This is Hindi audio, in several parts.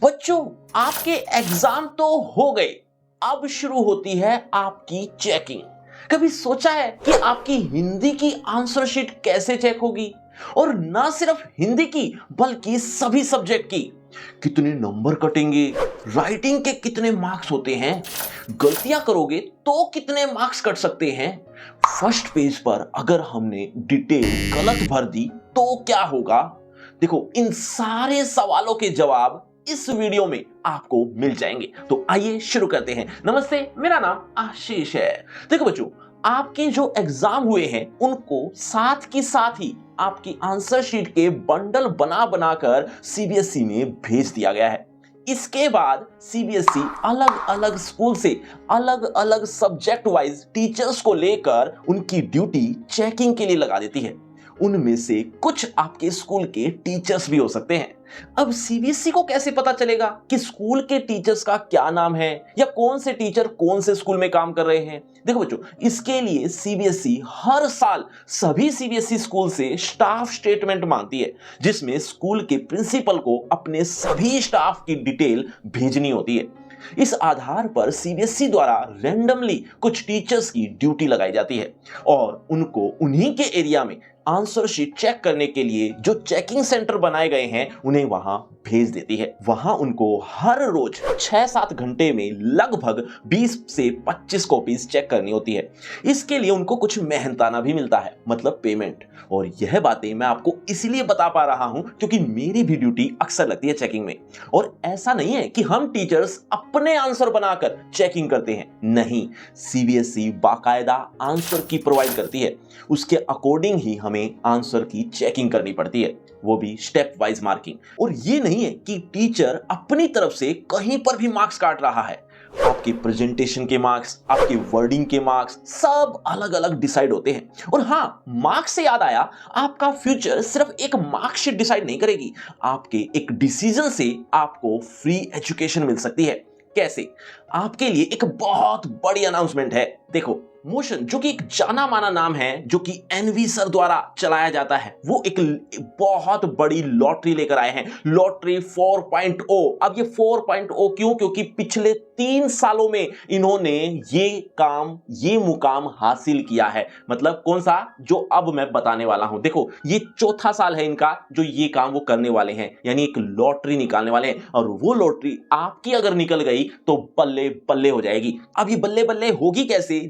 बच्चों, आपके एग्जाम तो हो गए। अब शुरू होती है आपकी चेकिंग। कभी सोचा है कि आपकी हिंदी की आंसर शीट कैसे चेक होगी? और ना सिर्फ हिंदी की बल्कि सभी सब्जेक्ट की। कितने नंबर कटेंगे, राइटिंग के कितने मार्क्स होते हैं, गलतियां करोगे तो कितने मार्क्स कट सकते हैं, फर्स्ट पेज पर अगर हमने डिटेल गलत भर दी तो क्या होगा? देखो, इन सारे सवालों के जवाब इस वीडियो में आपको मिल जाएंगे। तो आइए शुरू करते हैं। नमस्ते, मेरा नाम आशीष है। देखो बच्चों, आपके जो एग्जाम हुए हैं उनको साथ की साथ ही आपकी आंसर शीट के बंडल बना बनाकर सीबीएसई में भेज दिया गया है। इसके बाद सीबीएसई अलग अलग स्कूल से अलग अलग सब्जेक्ट वाइज टीचर्स को लेकर उनकी ड्यूटी चेकिंग के लिए लगा देती है। उनमें से कुछ आपके स्कूल के टीचर्स भी हो सकते हैं। अब सीबीएसई को कैसे पता चलेगा कि स्कूल के टीचर्स का क्या नाम है या कौन से टीचर कौन से स्कूल में काम कर रहे हैं? देखो बच्चों, इसके लिए सीबीएसई हर साल सभी सीबीएसई स्कूल से स्टाफ स्टेटमेंट मांगती है, जिसमें स्कूल के प्रिंसिपल को अपने सभी स्टाफ की डिटेल भेजनी होती है। इस आधार पर सीबीएसई द्वारा रैंडमली कुछ टीचर्स की ड्यूटी लगाई जाती है और उनको उन्हीं के एरिया में आंसर शीट चेक करने के लिए जो चेकिंग सेंटर बनाए गए हैं उन्हें वहां भेज देती है। वहां उनको हर रोज 6-7 घंटे में लगभग 20 से 25 कॉपीज चेक करनी होती है। इसके लिए उनको कुछ मेहनताना भी मिलता है, मतलब पेमेंट। और यह बातें मैं आपको इसलिए बता पा रहा हूं क्योंकि मेरी भी ड्यूटी अक्सर लगती है चेकिंग में। और ऐसा नहीं है कि हम टीचर्स अपने आंसर बनाकर चेकिंग करते हैं, नहीं, सीबीएसई बाकायदा आंसर की प्रोवाइड करती है। उसके अकॉर्डिंग ही हमें आंसर की चेकिंग करनी पड़ती है, वो भी स्टेप वाइज मार्किंग। और ये नहीं है कि टीचर अपनी तरफ से कहीं पर भी मार्क्स काट रहा है। आपके प्रेजेंटेशन के मार्क्स, आपके वर्डिंग के मार्क्स सब अलग अलग डिसाइड होते हैं। और हाँ, मार्क्स से याद आया, आपका फ्यूचर सिर्फ एक मार्कशीट डिसाइड नहीं करेगी। आपके एक डिसीजन से आपको फ्री एजुकेशन मिल सकती है। कैसे? आपके लिए एक बहुत बड़ी अनाउंसमेंट है। देखो, मोशन जो कि एक जाना माना नाम है, जो कि एनवी सर द्वारा चलाया जाता है, वो एक बहुत बड़ी लॉटरी लेकर आए हैं, लॉटरी 4.0। अब ये 4.0 क्यों? क्योंकि पिछले 3 सालों में इन्होंने ये मुकाम हासिल किया है। मतलब कौन सा? जो अब मैं बताने वाला हूं। देखो, ये चौथा साल है इनका जो ये काम वो करने वाले हैं, यानी एक लॉटरी निकालने वाले हैं। और वो लॉटरी आपकी अगर निकल गई तो बल्ले बल्ले हो जाएगी। अब ये बल्ले बल्ले होगी कैसे?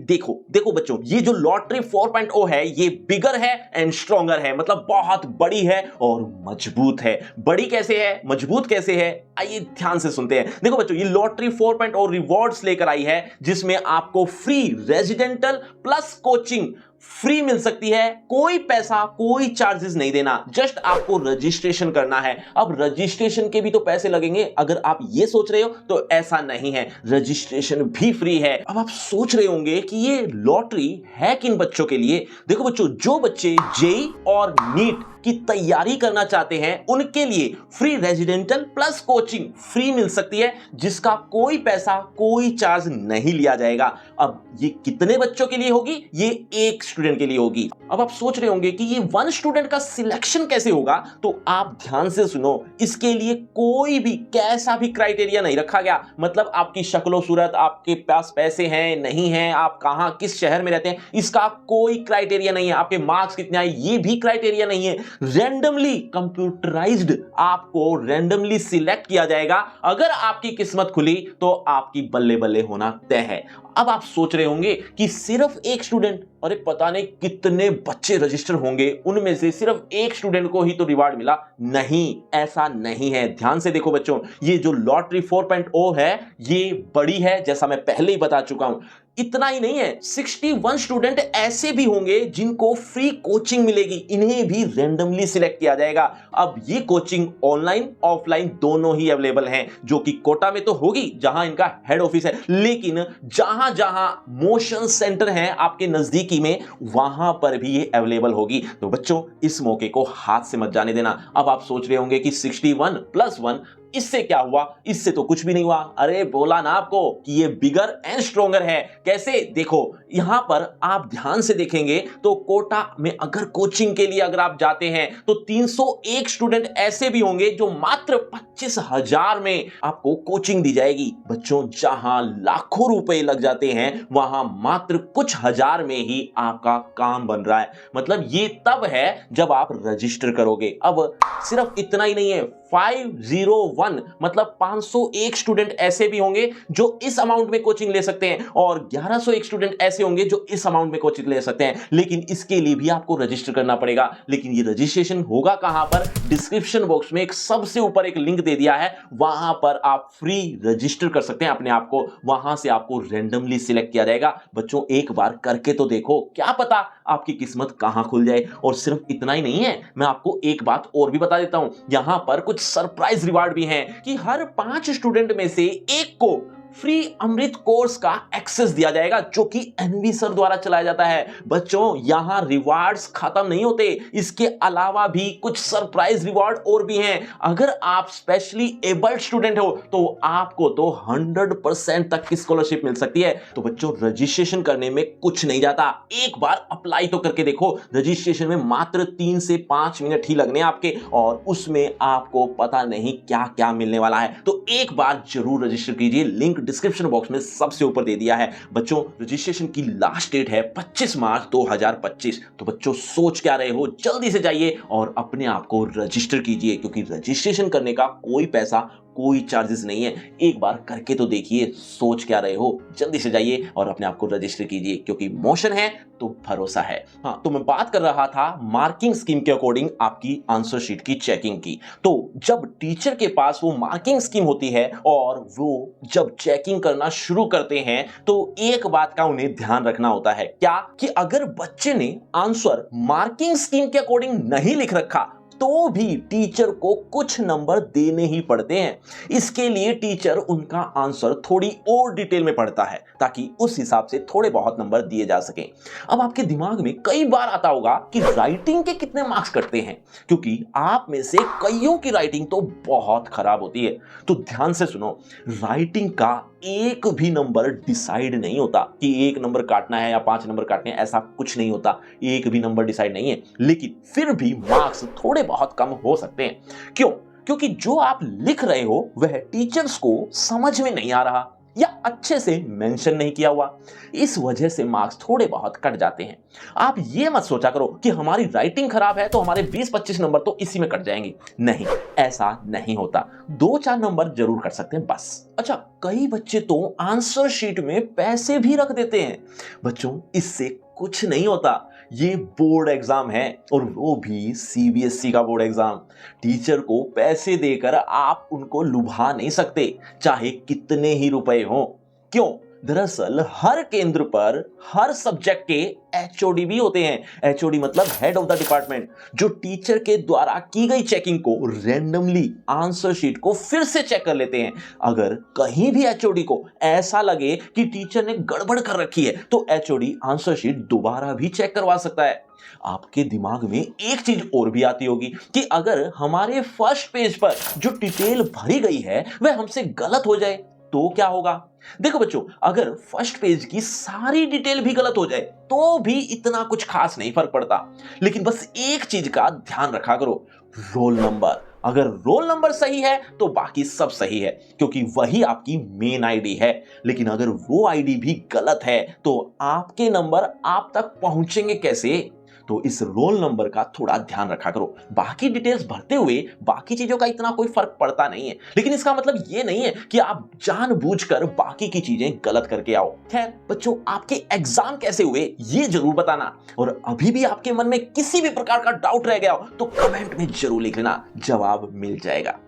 देखो बच्चों, ये जो लॉटरी 4.0 है, ये बिगर है एंड स्ट्रॉन्गर है, मतलब बहुत बड़ी है और मजबूत है। बड़ी कैसे है, मजबूत कैसे है, आइए ध्यान से सुनते हैं। देखो बच्चों, ये लॉटरी 4.0 रिवॉर्ड्स लेकर आई है, जिसमें आपको free residential plus coaching free मिल सकती है। कोई पैसा, कोई चार्जेस नहीं देना, जस्ट आपको रजिस्ट्रेशन करना है। अब रजिस्ट्रेशन के भी तो पैसे लगेंगे, अगर आप ये सोच रहे हो तो ऐसा नहीं है, रजिस्ट्रेशन भी फ्री है। अब आप सोच रहे होंगे कि ये लॉटरी है किन बच्चों के लिए? देखो बच्चों, जो बच्चे जेईई और नीट की तैयारी करना चाहते हैं उनके लिए free residential plus coaching free मिल सकती है, जिसका कोई पैसा, कोई चार्ज नहीं लिया जाएगा। अब ये कितने बच्चों के लिए होगी? ये एक स्टूडेंट के लिए होगी। अब आप सोच रहे होंगे कि ये 1 स्टूडेंट का सिलेक्शन कैसे होगा? तो आप ध्यान से सुनो, इसके लिए कोई भी कैसा भी क्राइटेरिया नहीं रखा गया। मतलब आपकी शक्लो सूरत, आपके पास पैसे हैं नहीं हैं, आप कहां किस शहर में रहते हैं, इसका कोई क्राइटेरिया नहीं है। आपके मार्क्स कितने आए, ये भी क्राइटेरिया नहीं है। रैंडमली कंप्यूटराइज्ड आपको रैंडमली सिलेक्ट किया जाएगा। अगर आपकी किस्मत खुली तो आपकी बल्ले बल्ले होना तय है। अब आप सोच रहे होंगे कि सिर्फ एक स्टूडेंट, अरे पता नहीं कितने बच्चे रजिस्टर होंगे, उनमें से सिर्फ एक स्टूडेंट को ही तो रिवार्ड मिला। नहीं, ऐसा नहीं है। ध्यान से देखो बच्चों, ये जो लॉटरी 4.0 है ये बड़ी है, जैसा मैं पहले ही बता चुका हूं। इतना ही नहीं है, 61 स्टूडेंट ऐसे भी होंगे जिनको फ्री कोचिंग मिलेगी, इन्हें भी रैंडमली सिलेक्ट किया जाएगा। अब ये कोचिंग ऑनलाइन ऑफलाइन दोनों ही अवेलेबल हैं, जो कि कोटा में तो होगी जहां इनका हेड ऑफिस है, लेकिन जहां जहां मोशन सेंटर है आपके नजदीकी में, वहां पर भी ये अवेलेबल होगी। तो बच्चों, इस मौके को हाथ से मत जाने देना। अब आप सोच रहे होंगे कि 61 + 1 इससे क्या हुआ? इससे तो कुछ भी नहीं हुआ। अरे बोला ना आपको कि ये बिगर एंड स्ट्रोंगर है। कैसे? देखो यहां पर आप ध्यान से देखेंगे तो कोटा में अगर कोचिंग के लिए अगर आप जाते हैं तो 301 स्टूडेंट ऐसे भी होंगे जो मात्र 25,000 में आपको कोचिंग दी जाएगी। बच्चों जहां लाखों रुपए लग जाते हैं वहां मात्र कुछ हजार में ही आपका काम बन रहा है। मतलब ये तब है जब आप रजिस्टर करोगे। अब सिर्फ इतना ही नहीं है, 501 मतलब 501 स्टूडेंट ऐसे भी होंगे जो इस अमाउंट में कोचिंग ले सकते हैं और 1101 स्टूडेंट ऐसे होंगे जो इस अमाउंट में कोचिंग ले सकते हैं। लेकिन इसके लिए भी आपको रजिस्टर करना पड़ेगा। लेकिन ये रजिस्ट्रेशन होगा कहां पर? डिस्क्रिप्शन बॉक्स में एक सबसे ऊपर एक लिंक दे दिया है, वहां पर आप फ्री रजिस्टर कर सकते हैं अपने आप को। वहां से आपको रैंडमली सिलेक्ट किया जाएगा। बच्चों एक बार करके तो देखो, क्या पता आपकी किस्मत कहां खुल जाए। और सिर्फ इतना ही नहीं है, मैं आपको एक बात और भी बता देता हूं, यहां पर कुछ सरप्राइज रिवार्ड भी हैं कि हर 5 स्टूडेंट में से एक को फ्री अमृत कोर्स का एक्सेस दिया जाएगा जो कि एनवी सर द्वारा चलाया जाता है। बच्चों यहां रिवार्ड्स खत्म नहीं होते, इसके अलावा भी कुछ सरप्राइज रिवार्ड और भी हैं। अगर आप स्पेशली एबल्ड स्टूडेंट हो तो आपको तो 100% तक की स्कॉलरशिप मिल सकती है। तो बच्चों रजिस्ट्रेशन करने में कुछ नहीं जाता, एक बार अप्लाई तो करके देखो। रजिस्ट्रेशन में मात्र 3 से 5 मिनट ही लगने आपके और उसमें आपको पता नहीं क्या क्या मिलने वाला है। तो एक बार जरूर रजिस्टर कीजिए, लिंक डिस्क्रिप्शन बॉक्स में सबसे ऊपर दे दिया है। बच्चों रजिस्ट्रेशन की लास्ट डेट है 25 मार्च 2025। तो बच्चों सोच क्या रहे हो, जल्दी से जाइए और अपने आप को रजिस्टर कीजिए, क्योंकि रजिस्ट्रेशन करने का कोई पैसा कोई चार्जेस नहीं है। एक बार करके तो देखिए, सोच क्या रहे हो, जल्दी से जाइए और अपने आप को रजिस्टर कीजिए, क्योंकि मोशन है तो भरोसा है। हाँ, तो मैं बात कर रहा था मार्किंग स्कीम के अकॉर्डिंग आपकी आंसर शीट की चेकिंग की। तो जब टीचर के पास वो मार्किंग स्कीम होती है और वो जब चेकिंग करना शुरू करते हैं तो एक बात का उन्हें ध्यान रखना होता है, क्या कि अगर बच्चे ने आंसर मार्किंग स्कीम के अकॉर्डिंग नहीं लिख रखा तो भी टीचर को कुछ नंबर देने ही पड़ते हैं। इसके लिए टीचर उनका आंसर थोड़ी और डिटेल में पढ़ता है ताकि उस हिसाब से थोड़े बहुत नंबर दिए जा सकें। अब आपके दिमाग में कई बार आता होगा कि राइटिंग के कितने मार्क्स कटते हैं, क्योंकि आप में से कईयों की राइटिंग तो बहुत खराब होती है। तो ध्यान से सुनो, राइटिंग का एक भी नंबर डिसाइड नहीं होता कि 1 नंबर काटना है या 5 नंबर काटने हैं, ऐसा कुछ नहीं होता। एक भी नंबर डिसाइड नहीं है, लेकिन फिर भी मार्क्स थोड़े बहुत कम हो सकते हैं। क्यों? क्योंकि जो आप लिख रहे हो वह टीचर्स को समझ में नहीं आ रहा या अच्छे से मेंशन नहीं किया हुआ। इस वजह से मार्क्स थोड़े बहुत कट जाते हैं। आप ये मत सोचा करो कि हमारी राइटिंग खराब है तो हमारे 20-25 नंबर तो इसी में कट जाएंगे। नहीं, ऐसा नहीं होता। 2-4 नंबर जरूर कट सकते हैं बस। अच्छा, कई बच्चे तो आंसर शीट में पैसे भी रख देते हैं। बच्चों इससे कुछ नहीं होता, ये बोर्ड एग्जाम है और वो भी सीबीएसई का बोर्ड एग्जाम। टीचर को पैसे देकर आप उनको लुभा नहीं सकते, चाहे कितने ही रुपए हों। क्यों? दरअसल हर केंद्र पर हर सब्जेक्ट के एचओडी भी होते हैं। एचओडी मतलब हेड ऑफ द डिपार्टमेंट, जो टीचर के द्वारा की गई चेकिंग को रैंडमली आंसर शीट को फिर से चेक कर लेते हैं। अगर कहीं भी एचओडी को ऐसा लगे कि टीचर ने गड़बड़ कर रखी है तो एचओडी आंसर शीट दोबारा भी चेक करवा सकता है। आपके दिमाग में एक चीज और भी आती होगी कि अगर हमारे फर्स्ट पेज पर जो डिटेल भरी गई है वह हमसे गलत हो जाए तो क्या होगा? देखो बच्चों, अगर फर्स्ट पेज की सारी डिटेल भी गलत हो जाए तो भी इतना कुछ खास नहीं फर्क पड़ता। लेकिन बस एक चीज का ध्यान रखा करो, रोल नंबर। अगर रोल नंबर सही है तो बाकी सब सही है, क्योंकि वही आपकी मेन आईडी है। लेकिन अगर वो आईडी भी गलत है तो आपके नंबर आप तक पहुंचेंगे कैसे? तो इस रोल नंबर का थोड़ा ध्यान रखा करो। बाकी डिटेल्स भरते हुए बाकी चीजों का इतना कोई फर्क पड़ता नहीं है, लेकिन इसका मतलब ये नहीं है कि आप जानबूझकर बाकी की चीजें गलत करके आओ। खैर बच्चों, आपके एग्जाम कैसे हुए ये जरूर बताना, और अभी भी आपके मन में किसी भी प्रकार का डाउट रह गया हो तो कमेंट में जरूर लिख लेना, जवाब मिल जाएगा।